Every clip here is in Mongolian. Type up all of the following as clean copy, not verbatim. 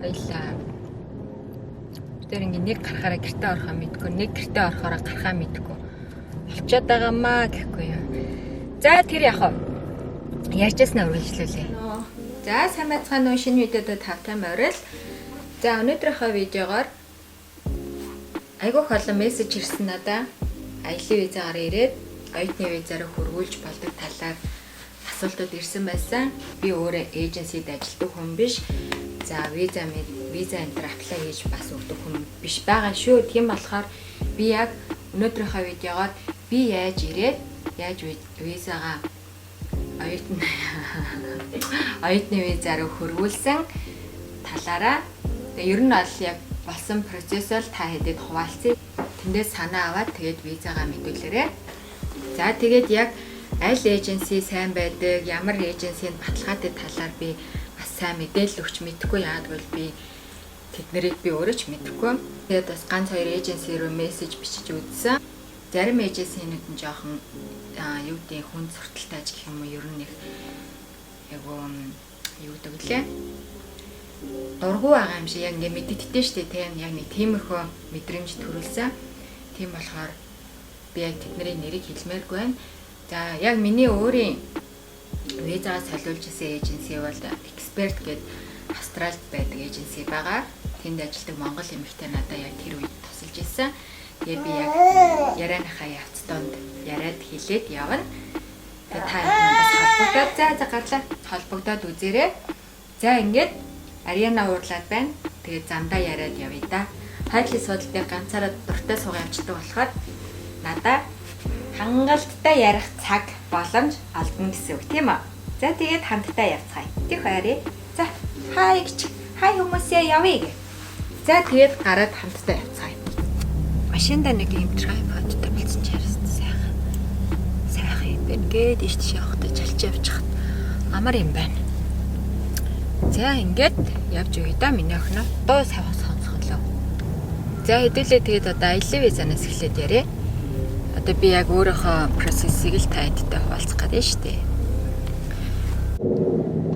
Баялаа. Тэр ингээ нэг гарахаараа гэртээ орохоо мэдгүй, нэг гэртээ орохоороо гарахаа мэдгүй. Олчоод байгаамаа гэхгүй юу. За тэр яг ярьжсна үргэлжлүүлээ. За сайн байцгаана уу, шинэ видеодод тавтай морил. За өнөөдрийнхөө видеогоор айгүйх олон мессеж ирсэн надаа. Аялын визаагаар ирээд оюутны визаараа хөрвүүлж болдог талаар асуултууд ирсэн байсан. Би өөрөө эйженсид ажилладаг хүн биш. За виза энтер аплай хийж бас өгдөг хүн биш байгаа шүү. Тийм болохоор би яг өнөөдрийнхөө видеогоор би яаж ирээд яаж визагаа оюутны визаараа хөрвүүлсэн талаараа ер нь бол яг болсон процессыг та хэдэд хуваалцъя. Тэндээс санаа аваад тэгээд визагаа мэдүүлээрэй. За тэгээд яг аль эйженси сайн байдаг, ямар эйженсийн баталгаатай талаар би бас сайн мэдээлэл өгч мэдэхгүй. Яагаад гэвэл би тэднэрийг би өөрөө ч мэдэхгүй. Тэгээд бас ганц хоёр эйженси рүү мессеж бичиж үзсэн. Зарим эйженсинүүд нь жоохон юу гэдэг хүн сурталтай аж гэх юм уу, ер нь нэг юу гэдэг лээ. Дургу байгаа юм шиг яг ингээ мэддэгтэй шүү дээ. Тийм яг нэг тиймэрхүү мэдрэмж төрүүлсэн. Тийм болохоор би яг тэдний нэрийг хэлмээргүй байна. За яг миний өөрийн визаа солиулж исэн эйженси бол Expert гэдэг Австралид байдаг эйженси байгаа. Тэнд ажилладаг монгол эмэгтэй надад яг тэр үед тусалж исэн. Тэгээ би яг ярианыхаа явцданд яриад хэлээд явна. Тэгээ та нас холбогдоод холбогдоод үзээрэй. За ингээд Ариана уурлаад байна. Тэгээ замдаа яриад явъя да. Хайдлын судалтай ганцаараа дуртай суугаа явчихдаг болохоор надаа хангалттай ярих цаг боломж олдно гэсэн үг тийм үү? За тэгээд хамтдаа явцгаая. Тэг хайрыг. За хай гэж. Хай хүмүүсээ явъя гэ. За тэгээд гараад хамтдаа явцгаая. Машинда нэг юм трайподтай болсон ч харсан сайхан. Сайхан юм байна. Гээд ийш явахдаа чалж явчихад амар юм байна. За ингээд явж өгье да миний охиноо. Дуу савхас сонсголоо. За хэдүүлээ тэгээд одоо аялын визанаас эхлээд яриа. Одоо би яг өөрийнхөө процессыг л тайлбартай хуваалцах гэдэг нь шүү дээ.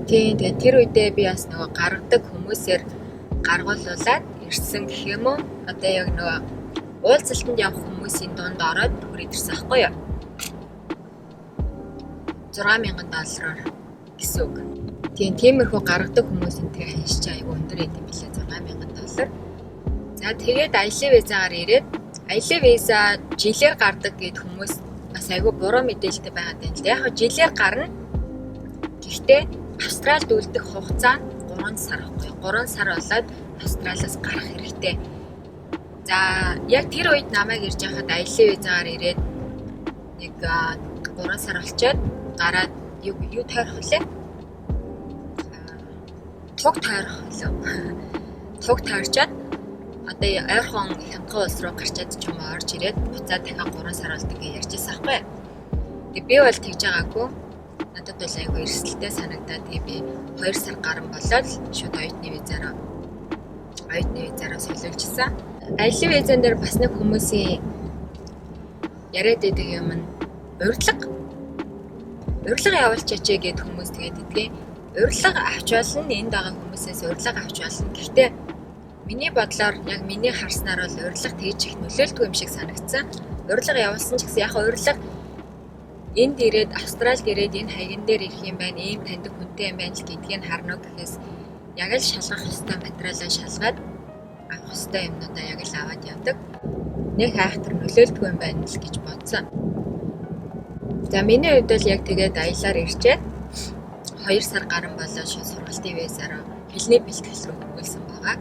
Тэгээд тэр үедээ би бас нөгөө гаргадаг хүмүүсээр гаргуулуулаад ирсэн гэх юм уу? Одоо яг нөгөө уулзалтанд явах хүмүүсийн дунд ороод төгөр идэрсэн аахгүй юу? $6,000 гэсэн үг. Тиймэрхүү гаргадаг хүмүүсийн тэр ханш чи айгүй өндөр эд юм билээ $6,000. За тэгээд аялын визаагаар ирээд аялын виза жилээр гардаг гэд хүмүүс бас айгүй буруу мэдээлэлтэй байгаад байна л да. Яг жилээр гарна. Гэхдээ Австралид үлдэх хугацаа 3 сар ахгүй. 3 сар болоод Австралиас гарах хэрэгтэй. За яг тэр үед намайг ирж байхад аялын визаагаар ирээд нэг 3 сар болчоод гараад юу тойрох вүлээ? Туг тойрох лөө. Туг тойрчоод одоо ойрхон хямдхан улс руу гарчаад ч юм уу орж ирээд буцаад дахиад 3 сар болдог гэж ярьжсэн аахгүй. Тэгээ би бол тэгж байгаагүй. Надад бол айгүй эрсдэлтэй санагдаад тэгээ би 2 сар гарan болоод шууд оюутны визаараа солиулжсэн. Аялын визэн дээр бас нэг хүмүүсийн яриад байдаг юм нь урилга явуулчаач гэд хүмүүс тэгээд идгээ. Урилга авч болно, энд байгаа хүмүүсээс урилга авч болно. Гэхдээ миний бодлоор яг миний харснаар бол урилга тэгж их нөлөөлдөг юм шиг санагдсан. Урилга явуулсан ч гэсэн яг урилга энд ирээд Австралид ирээд энэ хаягн дээр ирэх юм байна, ийм таньдаг хүнтэй юм байна л гэдгийг харна гэхээс яг л шалгах ёстой материалаа шалгаад авах ёстой юмнуудаа яг л аваад явдаг. Нэг хайхтар нөлөөлдөг юм байна л гэж бодсон. За миний хувьд бол яг тэгээд аялаар ирчээд 2 сар гарan болоод шууд сургалтын визаараа хэлний бэлтгэл рүү хөрвүүлсэн байгаа.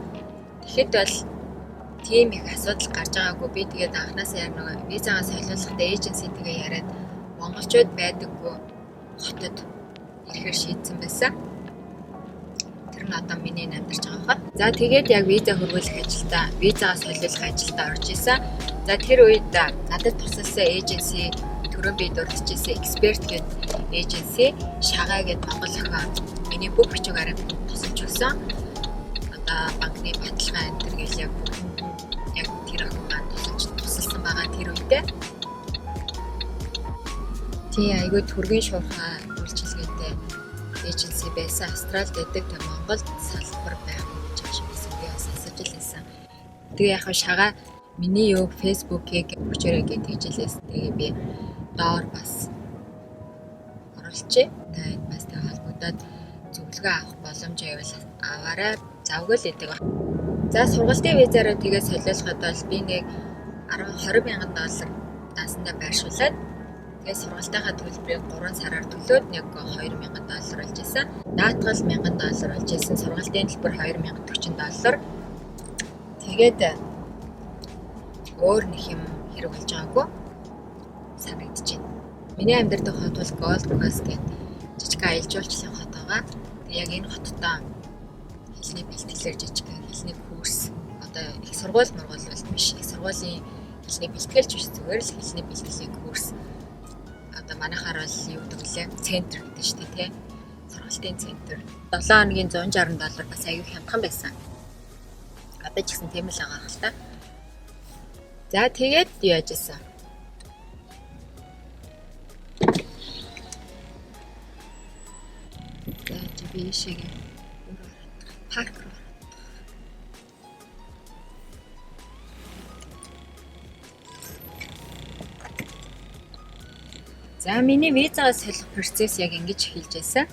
Тэгэхэд бол тийм их асуудал гарч байгаагүй. Би тэгээд анханасаа яг нэг визагаа солиулахдаа эйженситэйгээ яриад монголчууд байдаггүй хотод ирэхээр шийдсэн байсан. Тэр нь одоо миний амьдарч байгаа хот. За тэгээд яг виза хөрвүүлэх ажилдаа, визагаа солиулах ажилдаа орж исэн. За тэр үед надад тусалсан эйженси түрүү би дурдчихсан Expert гэдэг эйженси шагаа гэдэг монгол охин миний бүх бичгээрээ тусалж өгсөн. Одоо банкны баталгаа энэ төр гэл яг тэр охин маань тусалсан байгаа тэр үедээ. Тий айгүй түргийн шуурхай үйлчилгээтэй эйженси байсан. Австралид байдаг Монголд салбар байхгүй гэж Тэгээ яг шагаа миний юу фэйсбүүкийг өгчөөрэй гэж хэлжээс. Тэгээ би доор бас оруулчихъя. Та энэ бастай холбогдоод зөвлөгөө авах боломж байвал аваарай. Завгүй л идэг. За сургалтын визаараа тэгээ солиулахад бол би нэг 20 мянган доллар даасандаа байршуулад тэгээ сургалтынхаа төлбөрийг 3 сараар төлөөд нэг 2 мянган доллар болж исэн. Даатгал 1000 доллар болж исэн. Сургалтын төлбөр 2040 доллар. Тэгээд өөр нэг юм хэрэг болж байгаагүй санагдаж байна. Миний амьдардаг хот бол Gold Coast гэдэг жижиг аялал жуулчлалын хот байгаа. Тэгээ яг энэ хоттой хэлний бэлтгэлээр жижиг хэлний курс одоо их сургууль мургуул биш. Их сургуулийн хэлний бэлтгэлч биш, зүгээр л хэлний бэлтгэлийн курс. Одоо манайхаар бол юу гэдэг вэ? Центр гэдэг шүү дээ, тий. Сургалтын центр. 7 хоногийн $160 бас аягүй хямдхан байсан. Одоо ч гэсэн тийм л байгаа хэл та. За тэгээд яаж исэн? За би шиг парк руу. За миний визаа солих процесс яг ингэж эхэлж байсан.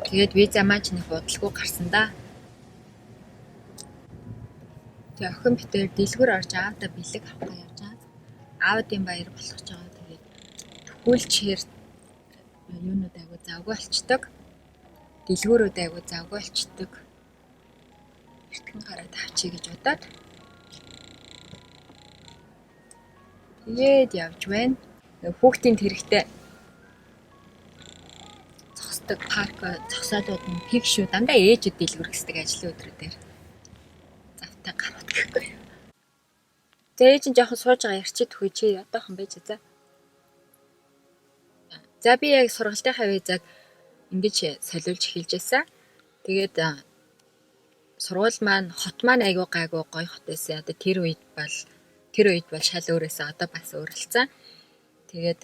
Тэгээд виза маань нэг бодлого гарсан да. Тэгээ охин битээр дэлгүүр орж аавда бэлэг авах явж байгаа. Аавдын баяр болгож байгаа. Тэгээд төхүүлчээр юунууд айгу завгүй болчдөг. Дэлгүүрүүд айгу завгүй болчдөг. Эртхэн гараад авчий гэж бодоод. Тэгээд явж байна. Хүүхдийн тэрэгтэй зогсдог парк зогсоодууд нь пик шүү. Дандаа ээжүүд дэлгүүр гэсдэг ажлын өдрүүдээр. Завтай гарууд гэхгүй. За ээж нь жоохон сууж байгаа ярьчид хөө чи ядаахан байж за. За би яг сургалтынхаа визаг ингэж солиулж эхэлж байсан. Тэгээд сургууль маань хот маань айгуу гайгүй гоё хот байсан. Одоо тэр үед бол шал өөрөөсөө одоо бас өөрлөсөн. Тэгээд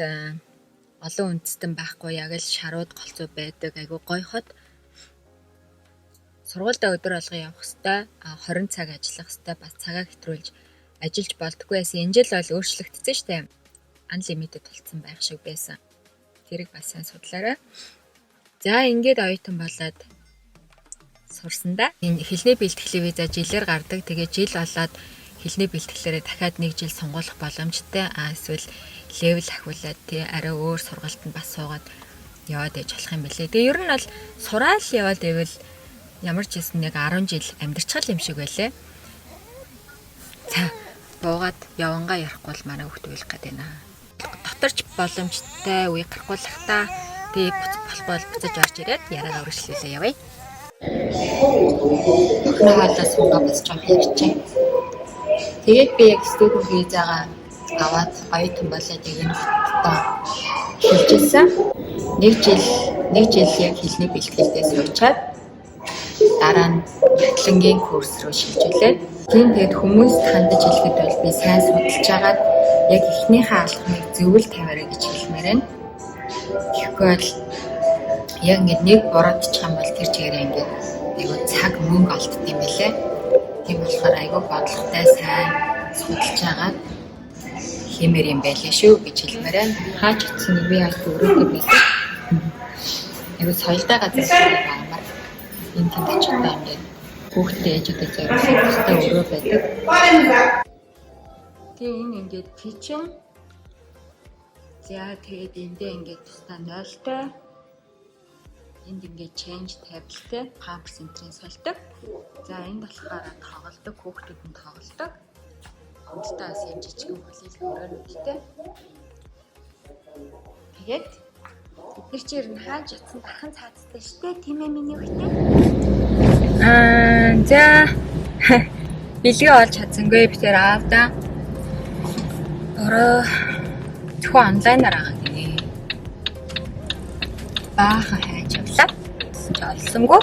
олон үндэстэн байхгүй яг л шарууд голцоо байдаг айгуу гоё хот. Сургуультай өдөр алга явах хэвээр 20 цаг ажиллах хэвээр бас цагаа хэтрүүлж ажиллаж болдгоо байсан. Энэ жил бол өөрчлөгдсөн шүү дээ. Unlimited болсон байх шиг байсан. Тэрийг бас сайн судлаарай. За ингээд оюутан болоод сурсандаа энэ хэлний бэлтгэлийн виза жилээр гардаг. Тэгээ жил болоод хэлний бэлтгэлээрээ дахиад 1 жил сонгуулах боломжтой. Эсвэл левел ахиулаад тий арай өөр сургалтанд бас суугаад яваад ээж болох юм билээ. Тэгээ ер нь бол сураал яваад ивэл ямар ч хэсэн нэг 10 жил амьдарчгал юм шиг байлээ. За буугаад явангаа ярихгүй бол манай хүүхд уйлах гээд байна. Доторч боломжтой үе гарахгүй л та. Тэгээ болохгүй буцаж орж ирээд яриагаа өргөжлүүлээ явъя. Охин хаалаас сунгаа бас жоо ярьчих. Тэгээд би яг студент визагаа аваад оюутан болоод яг энэ хотод хэлжсэн. Нэг жил яг хэлний бэлтгэлдээ суучаад дараа нь хөтлөнгийн курс руу шилжүүлээд тэгээд хүмүүст хандаж хэлэхэд бол би сайн судалж агаад яг эхнийхээ алхмыг зөвл тавиараа гэж хэлмээр байна. Тэгэхгүй бол яг ингэ нэг буруудчих юм бол тэр чигээрээ ингэ айгуу цаг мөнгө олдд юм билээ. Тийм болохоор айгуу бодлоготой сайн судалж агаад хэмээр юм байлээ шүү гэж хэлмээр байна. Хаач утсан нэг би айгуу өрөөдөө байдаг. Айгуу соёлтой газар байна. Энэ тэмцээчтэй ингээд хүүхдээ ээжүүдэд зориулсан тустай өрөө байдаг. Тэгээ энэ ингээд kitchen. За тэгээд эндээ ингээд тустай 0-тай. Энд ингээд change tableтэй pamper center-ын сольдог. За энд болохоор тоглодог, хүүхдүүд нь тоглодог. Өдөртөө бас юм жижигэн холил өрөөнүүдтэй. Тэгээд бид чи ер нь хааж ятсан дархан цаацтай штэ тийм ээ миний хүүхдээ. За бэлгээ олж чадсангүй би тэр аавда. Ороо зөвхөн онлайнаар байгаа гинэ. Баахан хайж авлаа. Олсонгүй.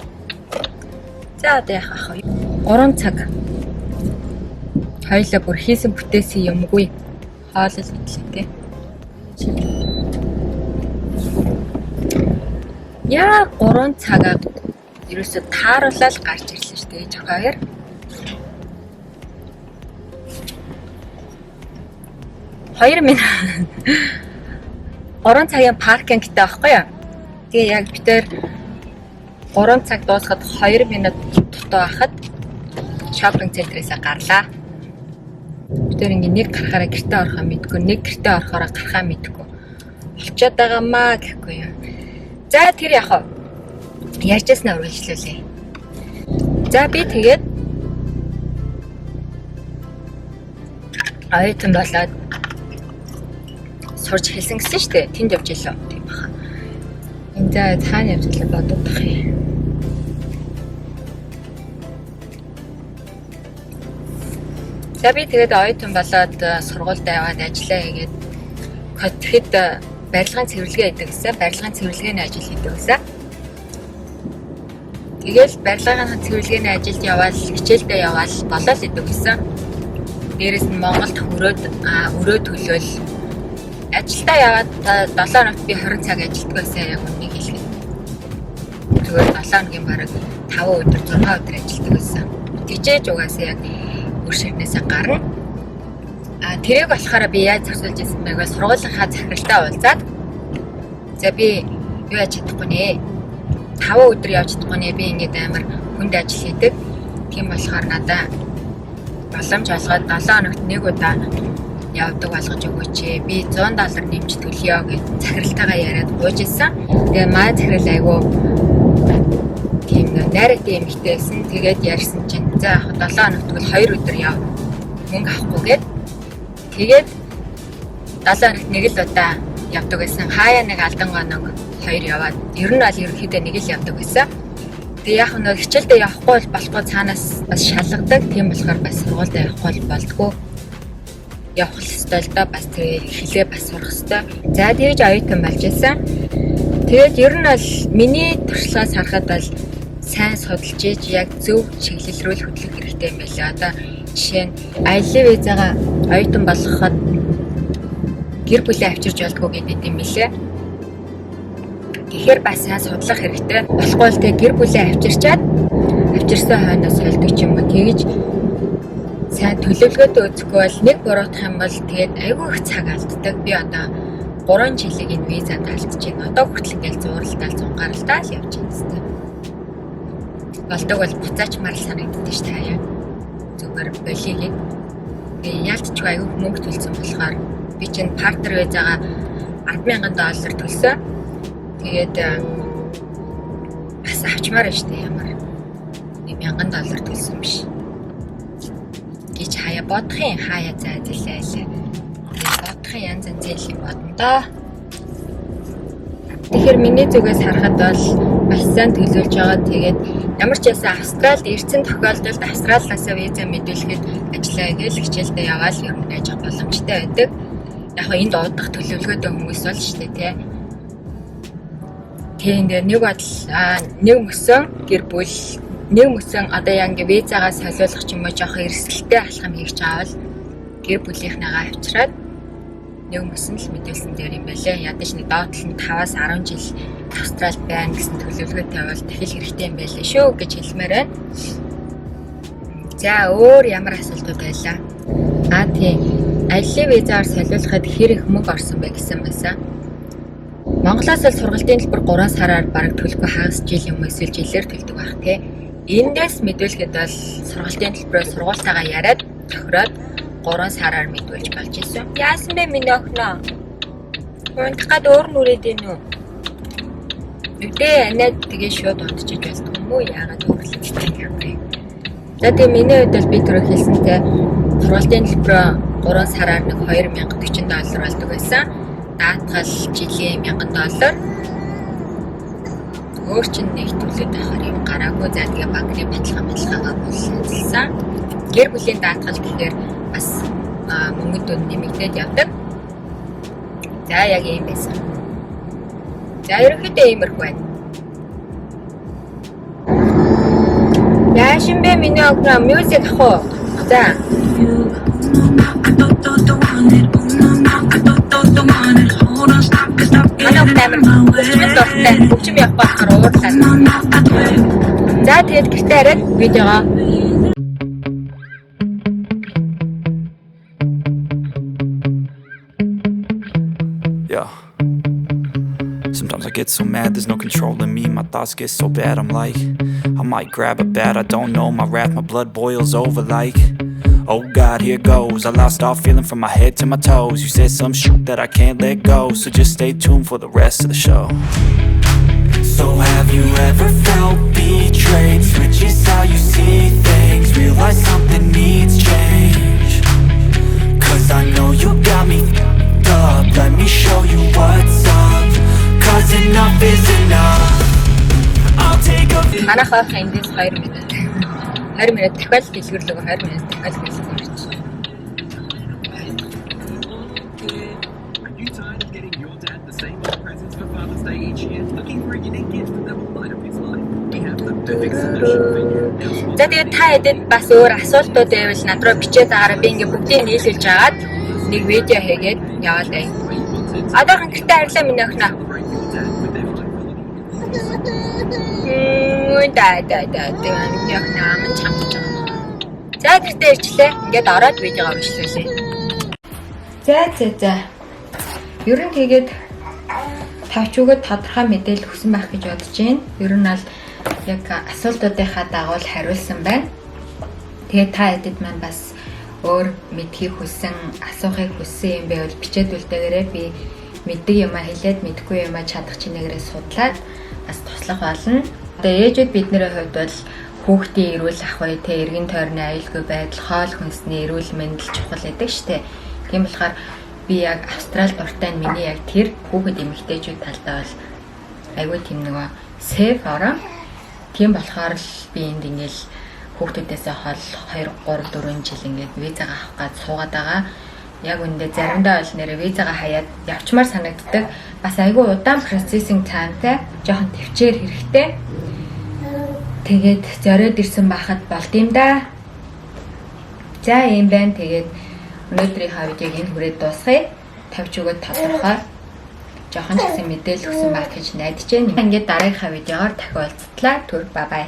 За одоо яхах вэ? 3 цаг. Хоёлаа бүр хийсэн бүтээсэн юмгүй. Хоолол идлээ те. Яа 3 цагаад ерөөсө тааруулаад гарч ирлээ шүү дээ. Ээж хоёр. 2 минут 3 цагийн паркингтэй байхгүй юу? Тэгээ яг бид тэр 3 цаг дуусахад 2 минут дутуу байхад шопинг центрээс гарлаа. Бид тэр ингээ нэг гарахаараа гэртээ орохоо мэдгүй, нэг гэртээ орохоороо гарахаа мэдгүй. Болчиход байгаамаа гэхгүй юу. За тэр яг ярьжсанаа үргэлжлүүлээ. За би тэгээд оюутан болоод сурч хэлсэн гэсэн шүү дээ. Тэнд явж илээ тийм баха. Энд цаана явж илээ бодох юм. За би тэгээд оюутан болоод сургуульд яваад ажиллаа хийгээд тэгэхэд барилгын цэвэрлэгээ хийдэг гэсэн. Барилгын цэвэрлэгээний ажил хийдэг гэсэн. Тэгэл барилгын цэвэрлэгээний ажилд яваад хичээлдээ яваад болоод идэв гэсэн. Дээрээс нь Монголд өрөө төлөөл ажилдаа яваад 7 хоногт би 20 цаг ажилтдаг байсан яг үнийг хэлгээд. Зүгээр 7 хоногийн бараг 5 өдөр 6 өдөр ажилтдаг байсан. Тижээж угаасаа яг үр ширнээсээ гарна. Тэрийг болохоор би яаж зохицуулж ирсэн бэ гэвэл сургуулийнхаа захиралтай уулзаад за би юу яаж чадахгүй нэ. 5 өдөр явж чадахгүй нэ. Би ингээд амар хүнд ажил хийдэг. Тийм болохоор надаа боломж олгоод 7 хоногт нэг удаа явдаг болгож өгөөч. Би $100 нэмж төлөё гэж захиралтайгаа яриад гуйж ирсэн. Тэгээ маа захирал айгу тийм найраатай юм ихтэйсэн. Тэгээд ярьсан чинь за яг 7 хоногт бол 2 өдөр яв. Мөнгө авахгүйгээд тэгээд 7 хоногт нэг л удаа явдаг байсан. Хаяа нэг алдан гоног 2 яваад ер нь бол ерөнхийдөө нэг л явдаг байсан. Тэгээ яг нь хичээлдээ явахгүй болохгүй цаанаас бас шалгадаг. Тийм болохоор бас сургуульд явахгүй болдгоо. Явах ёстой л да бас тэр хэлээ бас сурах ёстой. За тэгж оюутан болж байсан. Тэгээд ер нь бол миний туршлагаас харахад бол сайн судалж ийж яг зөв чиглэл рүү хөтлөх хэрэгтэй юм байлаа. Одоо жишээ нь аялын визагаа оюутан болгоход гэр бүлээ авчирч болдгоо гэдэг юм билээ. Тэгэхээр бас сайн судлах хэрэгтэй. Болохгүй л тэг гэр бүлээ авчирсан хойноос сольдог ч юм уу тэгж сайн төлөвлөгөөд үзэхгүй бол нэг буруутах юм бол тэгээд айгүй их цаг алддаг. Би одоо 3 жилиг энэ визад алдчихж байна. Одоо хүртэл ингээл зууралдаал зунгаарлаа л явж байна гэсэн. Болдог бол буцаачмаар л санагддаг ш таяа. Зүгээр болигийг. Тэгээ ялцчгүй айгүй мөнгө төлсөн болохоор би чинь партнер визагаа $10,000 төлсөн. Тэгээд бас авчмаар штэ ямар $1,000 төлсөн биш. Гэж хаяа бодохын хаяа зайлаа. Бодохын янз зээл бодно доо. Тэгэхээр миний зүгээс харахад бол бас сайн төлөвлөж байгаа. Тэгээд ямар ч ясаа Австралид ирсэн тохиолдолд Австралиас виза мэдүүлэхэд ажиллаа гээл хичээлдээ яваал ер нь байж боломжтой байдаг. Яг нь энд удах төлөвлөгөөтэй хүмүүс бол штэ тий. Тэгээд нэг бодол нэг мөсөн гэр бүл нэг мөсөн одоо яг ингээ визагаа солиулах ч юм уу жоох эрсдэлтэй алхам хийж авал гэр бүлийнхнээгаа авчираад нэг мөсөн л мэдүүлсэн дээр юм байлээ. Ядаж нэг доотлол нь 5-аас 10 жил Австралид байна гэсэн төлөвлөгөөтэй бол дахил хэрэгтэй юм байлээ шүү гэж хэлмээр байна. За өөр ямар асуултууд байлаа? Тийм. Аяллаа визаар солиулахад хэр их мөнгө орсон бэ гэсэн байсан. Монголоос л сургалтын төлбөр 3 сараар бараг төлөхгүй хагас жил юм эсвэл жилээр төлдөг байх тий. Эндээс мэдүүлэхэд бол сургалтын төлбөрөө сургуультайгаа яриад тохироод 3 сараар мэдүүлж болж ирсэн. Яасан бэ миний охиноо? Унтгаад өөр нүрээд байна уу? Үдээ анаад тэгээ шууд унтчих байлгүй юм уу? Яагаад өөрлөлттэй юм бэ? За тэгээ миний хувьд бол би түрүү хэлсэнтэй сургалтын төлбөрөө 3 сараар нэг $2,040 болдог байсан. Даатгал жилийн $1,000. Өөр чинь нэг төлөд байхаар юм гараагүй. За тэгээ банкны баталгаагаа боловсруулсан. Гэр бүлийн даатгал гэхээр бас мөнгөд нэмэгдээд явдаг. За яг ийм байсан. За ерөнхийдөө иймэрхүү байна. Яашин бэ миний охин мьюзик ах уу? За. Хөгжим явах болохоор уурлаа. За тэгээд гэртээ хараад видеого get so mad, there's no controlling me. My thoughts get so bad, I'm like, I might grab a bat, I don't know. My wrath, my blood boils over like, oh God, here goes. I lost all feeling from my head to my toes. You said some shit that I can't let go, so just stay tuned for the rest of the show. So have you ever felt betrayed? Switches how you see things, realize something needs change. Cause I know you got me f***ed up. Let me show you what's up. Cause enough is enough. I'll take a Манайхаа эндээс 2 минут. 20 минут дахиад дэлгэрлэг 20 минут дахиад дэлгэрlэг орчих. Are you tired of getting your dad the same old presents for Father's Day each year? Looking for a unique gift that will light up his life? We have the perfect solution for you. За тэгээд та хэдэд бас өөр асуултууд байвал над руу бичээд байгаарай. Би ингээ бүгдийг нийлүүлж агаад нэг видео хийгээд яваад бай. Одоохон гэртээ харьлаа миний охиноо. Яг нааман чамж байгаа. За гэртээ ирчлээ. Ингээд ороод видео авчихлээ. За. Ер нь тэгээд тавчуугад тодорхой мэдээлэл өгсөн байх гэж бодож байна. Ер нь аль яг асуултуудынхаа дагуу хариулсан байна. Тэгээд та хэдэд маань бас өөр мэдхийг хүсэн, асуухыг хүссэн юм байвал бичээд үлдээгээрэй. Би мэддэг юм а хэлээд мэдэхгүй юм а чадах чинээрээ судлаад бас туслах болно. Одоо ээжүүд бидний хувьд бол хүүхдийн эрүүл ах бай, эргэн тойрны аюулгүй байдал, хоол хүнсний эрүүл мэндэл чухал гэдэг штэ. Тийм болохоор би яг Австралид уртай нь миний яг тэр хүүхэд эмэгтэйчүүд талдаа бол айгүй тийм нөгөө сейф ороо. Тийм болохоор л би энд ингээл хүүхдүүдээсээ хол 2 3 4 жил ингээд визагаа авах гэж суугаад байгаа. Яг үндэ заримдаа бол нэрээ визагаа хаяад явчмаар санагддаг. Бас айгүй удаан процессинг таамтай, жоохон төвчээр хэрэгтэй. Тэгээд зориод ирсэн байхад болд юм да. За юм байна. Тэгээд өнөөдрийн видеог энэ хүрээд дуусгая. Тавьж өгөөд тодорхой жоохон гэсэн мэдээлэл өгсөн байх гэж найдаж байна. Ингээд дараагийнхаа видеогоор дахин уулзтлаа. Түр бай бай.